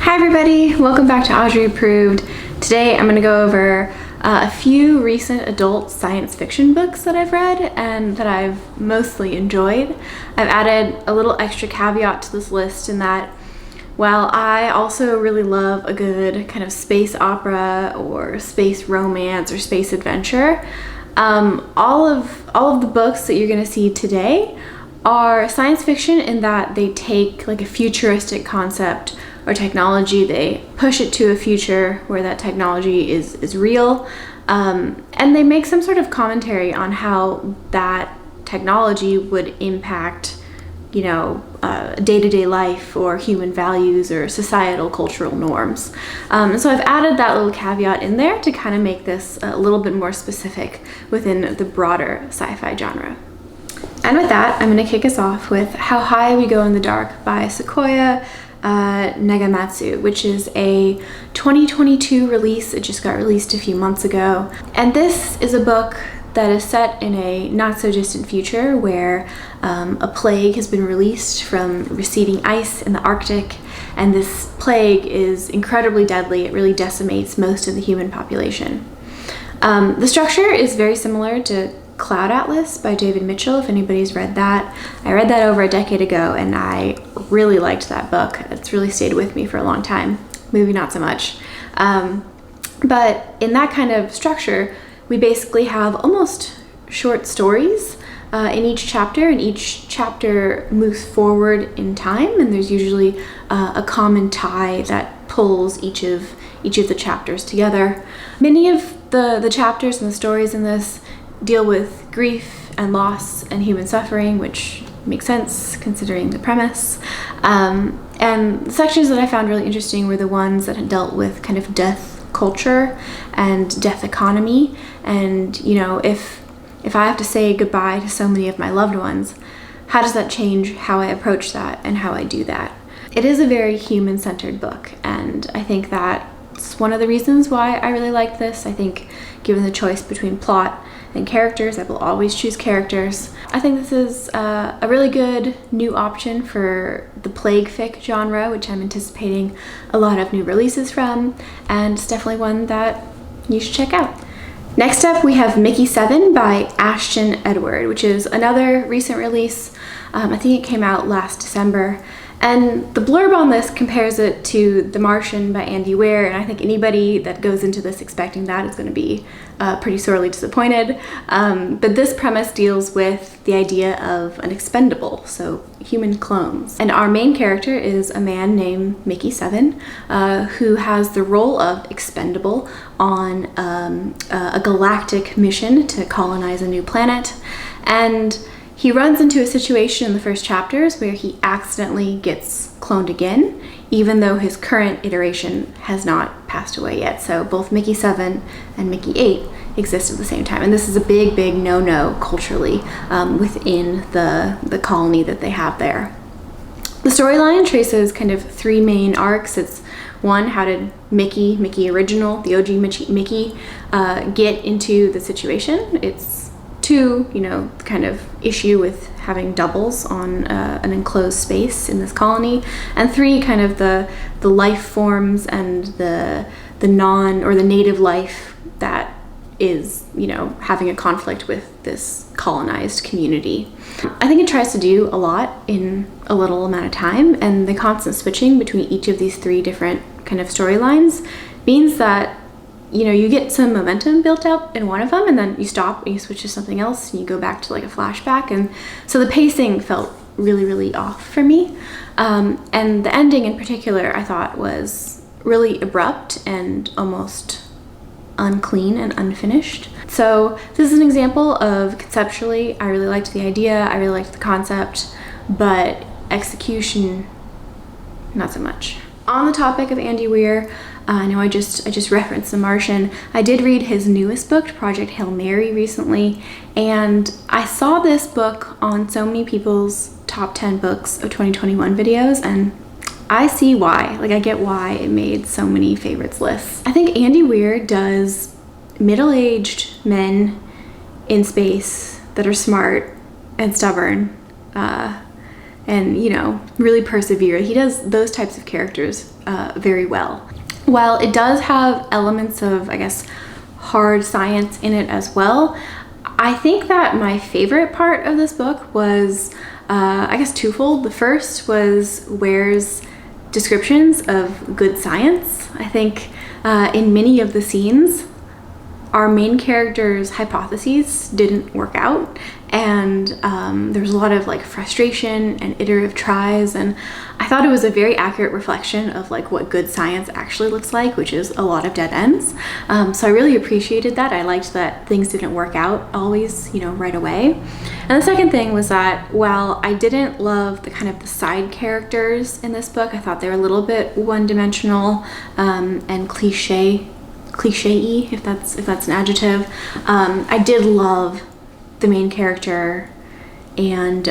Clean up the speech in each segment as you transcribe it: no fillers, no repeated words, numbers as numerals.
Hi everybody, welcome back to Audrey Approved. Today I'm going to go over a few recent adult science fiction books that I've read and that I've mostly enjoyed. I've added a little extra caveat to this list in that while I also really love a good kind of space opera or space romance or space adventure, all of the books that you're going to see today are science fiction in that they take like a futuristic concept or technology, they push it to a future where that technology is real, and they make some sort of commentary on how that technology would impact, day-to-day life or human values or societal cultural norms. So I've added that little caveat in there to kind of make this a little bit more specific within the broader sci-fi genre. And with that, I'm going to kick us off with How High We Go in the Dark by Sequoia, Nagamatsu, which is a 2022 release. It just got released a few months ago. And this is a book that is set in a not so distant future where a plague has been released from receding ice in the Arctic, and this plague is incredibly deadly. It really decimates most of the human population. The structure is very similar to Cloud Atlas by Michel, if anybody's read that. I read that over a decade ago and I really liked that book. It's really stayed with me for a long time. Movie not so much. But in that kind of structure, we basically have almost short stories in each chapter, and each chapter moves forward in time, and there's usually a common tie that pulls each of the chapters together. Many of the chapters and the stories in this deal with grief and loss and human suffering, which makes sense considering the premise. And the sections that I found really interesting were the ones that had dealt with kind of death culture and death economy. And, if I have to say goodbye to so many of my loved ones, how does that change how I approach that and how I do that? It is a very human-centered book, and I think that's one of the reasons why I really liked this. I think given the choice between plot and characters, I will always choose characters. I think this is a really good new option for the plague fic genre, which I'm anticipating a lot of new releases from, and it's definitely one that you should check out. Next up, we have Mickey 7 by Ashton Edward, which is another recent release. I think it came out last December. And the blurb on this compares it to The Martian by Andy Weir, and I think anybody that goes into this expecting that is going to be pretty sorely disappointed. But this premise deals with the idea of an expendable, so human clones. And our main character is a man named Mickey 7, who has the role of expendable on a galactic mission to colonize a new planet. And he runs into a situation in the first chapters where he accidentally gets cloned again, even though his current iteration has not passed away yet. So both Mickey 7 and Mickey 8 exist at the same time. And this is a big, big no-no culturally within the colony that they have there. The storyline traces kind of three main arcs. It's one, how did Mickey original, the OG Mickey, get into the situation? It's two, kind of issue with having doubles on an enclosed space in this colony, and three, kind of the life forms and the native life that is, having a conflict with this colonized community. I think it tries to do a lot in a little amount of time, and the constant switching between each of these three different kind of storylines means that you get some momentum built up in one of them, and then you stop and you switch to something else and you go back to like a flashback. And so the pacing felt really, really off for me. And the ending in particular, I thought was really abrupt and almost unclean and unfinished. So this is an example of conceptually, I really liked the idea, I really liked the concept, but execution, not so much. On the topic of Andy Weir, I know I just referenced The Martian. I did read his newest book, Project Hail Mary, recently, and I saw this book on so many people's top 10 books of 2021 videos, and I see why. I get why it made so many favorites lists. I think Andy Weir does middle-aged men in space that are smart and stubborn and really persevere. He does those types of characters very well. While it does have elements of, I guess, hard science in it as well, I think that my favorite part of this book was, I guess, twofold. The first was Weir's descriptions of good science. I think in many of the scenes, our main character's hypotheses didn't work out, and there was a lot of frustration and iterative tries, and I thought it was a very accurate reflection of what good science actually looks like, which is a lot of dead ends. So I really appreciated that. I liked that things didn't work out always, right away. And the second thing was that while I didn't love the side characters in this book, I thought they were a little bit one-dimensional and cliche-y, if that's an adjective. I did love the main character, and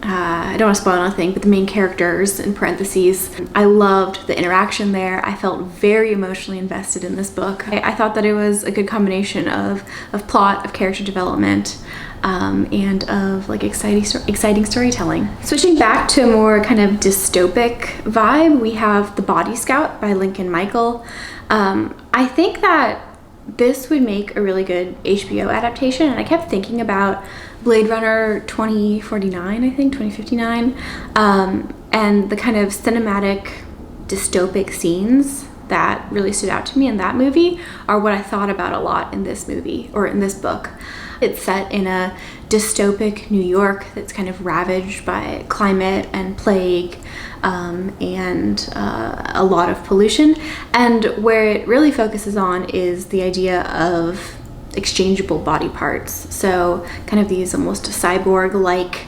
I don't want to spoil anything, but the main characters in parentheses. I loved the interaction there. I felt very emotionally invested in this book. I thought that it was a good combination of plot, of character development, and of exciting storytelling. Switching back to a more kind of dystopic vibe, we have The Body Scout by Lincoln Michael. I think that this would make a really good HBO adaptation, and I kept thinking about Blade Runner 2049, I think, 2059, and the kind of cinematic dystopic scenes that really stood out to me in that movie are what I thought about a lot in this movie, or in this book. It's set in a dystopic New York that's kind of ravaged by climate and plague, and a lot of pollution. And where it really focuses on is the idea of exchangeable body parts. So kind of these almost cyborg-like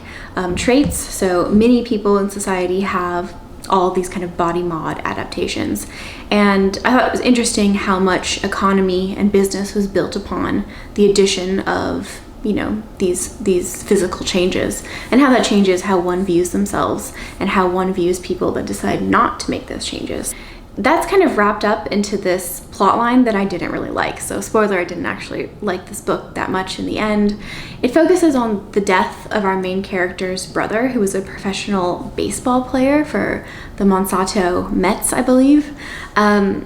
traits. So many people in society have all these kind of body mod adaptations. And I thought it was interesting how much economy and business was built upon the addition of, these physical changes, and how that changes how one views themselves and how one views people that decide not to make those changes. That's kind of wrapped up into this plot line that I didn't really like. So spoiler, I didn't actually like this book that much in the end. It focuses on the death of our main character's brother, who was a professional baseball player for the Monsanto Mets, I believe. And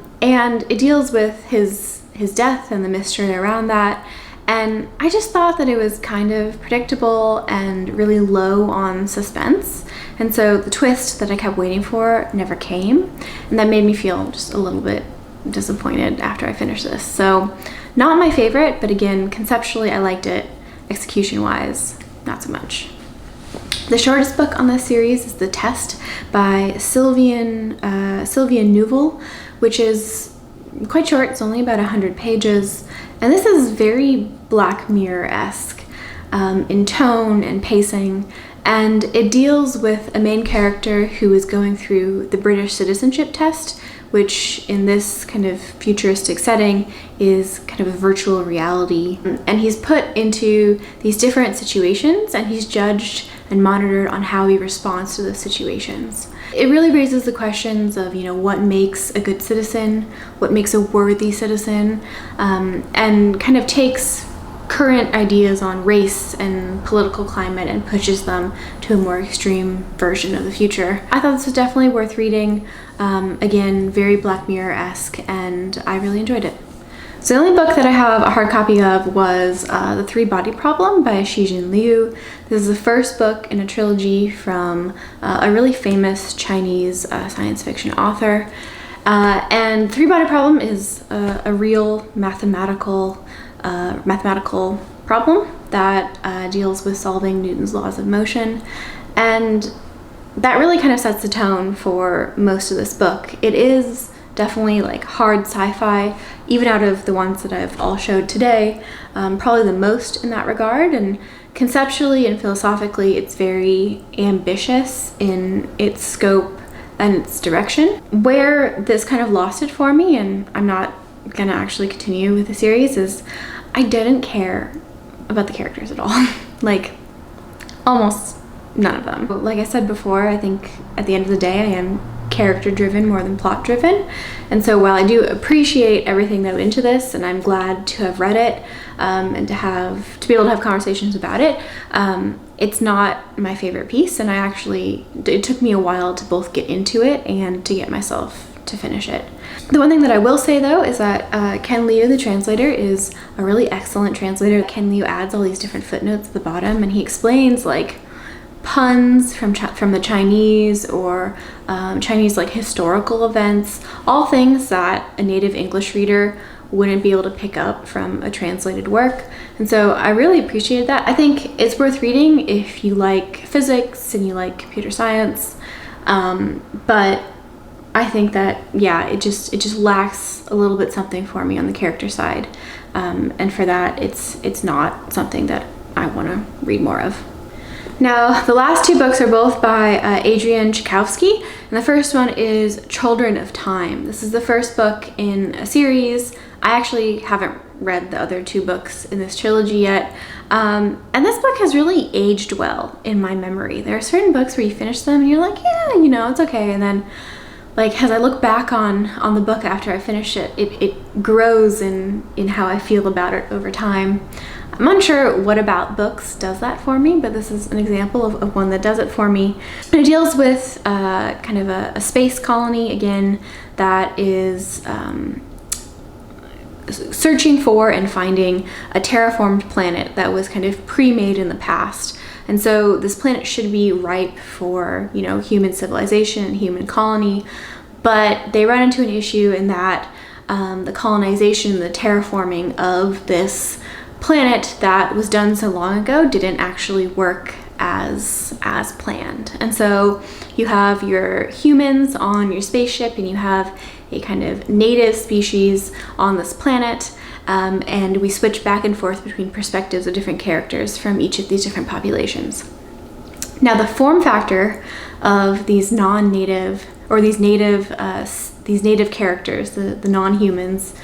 it deals with his death and the mystery around that. And I just thought that it was kind of predictable and really low on suspense. And so the twist that I kept waiting for never came. And that made me feel just a little bit disappointed after I finished this. So not my favorite, but again, conceptually I liked it. Execution-wise, not so much. The shortest book on this series is The Test by Sylvain Neuvel, which is quite short. It's only about 100 pages. And this is very Black Mirror-esque in tone and pacing, and it deals with a main character who is going through the British citizenship test, which in this kind of futuristic setting is kind of a virtual reality. And he's put into these different situations, and he's judged and monitored on how he responds to those situations. It really raises the questions of, what makes a good citizen, what makes a worthy citizen, and kind of takes current ideas on race and political climate and pushes them to a more extreme version of the future. I thought this was definitely worth reading. Again, very Black Mirror-esque, and I really enjoyed it. So the only book that I have a hard copy of was The Three-Body Problem by Cixin Liu. This is the first book in a trilogy from a really famous Chinese science fiction author. And Three-Body Problem is a real mathematical problem that deals with solving Newton's laws of motion. And that really kind of sets the tone for most of this book. It is definitely hard sci-fi, even out of the ones that I've all showed today, probably the most in that regard. And conceptually and philosophically, it's very ambitious in its scope and its direction. Where this kind of lost it for me, and I'm not gonna actually continue with the series, is I didn't care about the characters at all. Almost none of them. But like I said before, I think at the end of the day, I am character driven more than plot driven. And so while I do appreciate everything that went into this, and I'm glad to have read it, and to be able to have conversations about it, it's not my favorite piece, and it took me a while to both get into it and to get myself to finish it. The one thing that I will say though is that Ken Liu, the translator, is a really excellent translator. Ken Liu adds all these different footnotes at the bottom, and he explains like puns from the Chinese, or Chinese like historical events, all things that a native English reader wouldn't be able to pick up from a translated work. And so I really appreciated that. I think it's worth reading if you like physics and you like computer science, but I think that, yeah, it just lacks a little bit something for me on the character side, and for that it's not something that I want to read more of. Now, the last two books are both by Adrian Tchaikovsky, and the first one is Children of Time. This is the first book in a series. I actually haven't read the other two books in this trilogy yet, and this book has really aged well in my memory. There are certain books where you finish them and you're like, yeah, you know, it's okay, and then like as I look back on the book after I finish it, it grows in how I feel about it over time. I'm unsure what about books does that for me, but this is an example of one that does it for me. And it deals with kind of a space colony, again, that is searching for and finding a terraformed planet that was kind of pre-made in the past. And so this planet should be ripe for, you know, human civilization and human colony, but they run into an issue in that the colonization, the terraforming of this planet that was done so long ago didn't actually work as planned. And so you have your humans on your spaceship, and you have a kind of native species on this planet, and we switch back and forth between perspectives of different characters from each of these different populations. Now, the form factor of these non-native, or these native characters, the non-humans,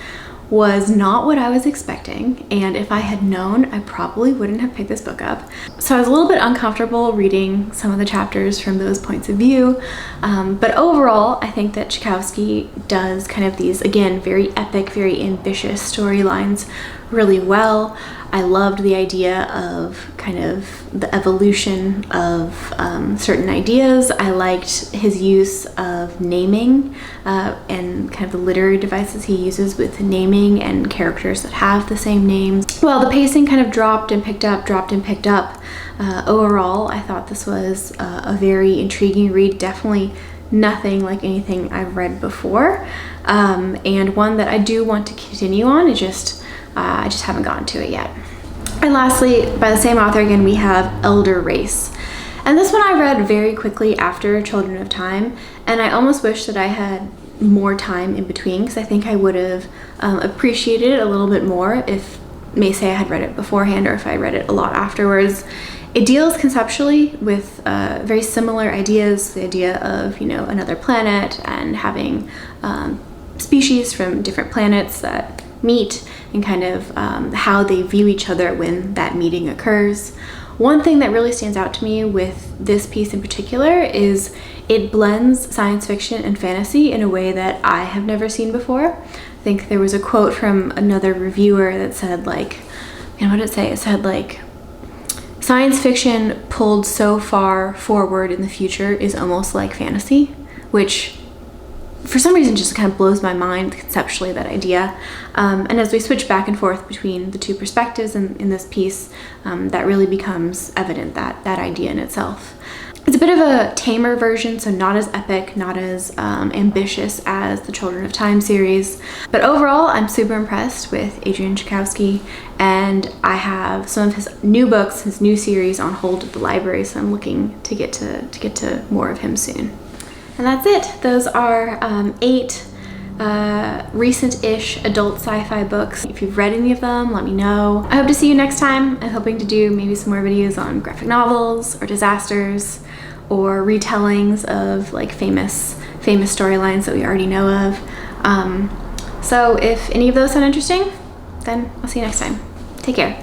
was not what I was expecting, and if I had known, I probably wouldn't have picked this book up. So I was a little bit uncomfortable reading some of the chapters from those points of view, but overall I think that Tchaikovsky does kind of these, again, very epic, very ambitious storylines really well. I loved the idea of kind of the evolution of certain ideas. I liked his use of naming and kind of the literary devices he uses with naming and characters that have the same names. Well, the pacing kind of dropped and picked up, overall, I thought this was a very intriguing read, definitely nothing like anything I've read before, and one that I do want to continue on. I just haven't gotten to it yet. And lastly, by the same author again, we have Elder Race. And this one I read very quickly after Children of Time, and I almost wish that I had more time in between, because I think I would have appreciated it a little bit more if, may say, I had read it beforehand, or if I read it a lot afterwards. It deals conceptually with very similar ideas, the idea of, you know, another planet and having species from different planets that meet, and kind of how they view each other when that meeting occurs. One thing that really stands out to me with this piece in particular is it blends science fiction and fantasy in a way that I have never seen before. I think there was a quote from another reviewer that said, like, you know, what did it say? It said, like, science fiction pulled so far forward in the future is almost like fantasy, which for some reason just kind of blows my mind conceptually, that idea. And as we switch back and forth between the two perspectives in this piece, that really becomes evident, that idea in itself. It's a bit of a tamer version, so not as epic, not as ambitious as the Children of Time series. But overall, I'm super impressed with Adrian Tchaikovsky, and I have some of his new books, his new series, on hold at the library, so I'm looking to get to more of him soon. And that's it. Those are 8 recent-ish adult sci-fi books. If you've read any of them, let me know. I hope to see you next time. I'm hoping to do maybe some more videos on graphic novels or disasters or retellings of like famous storylines that we already know of. So if any of those sound interesting, then I'll see you next time. Take care.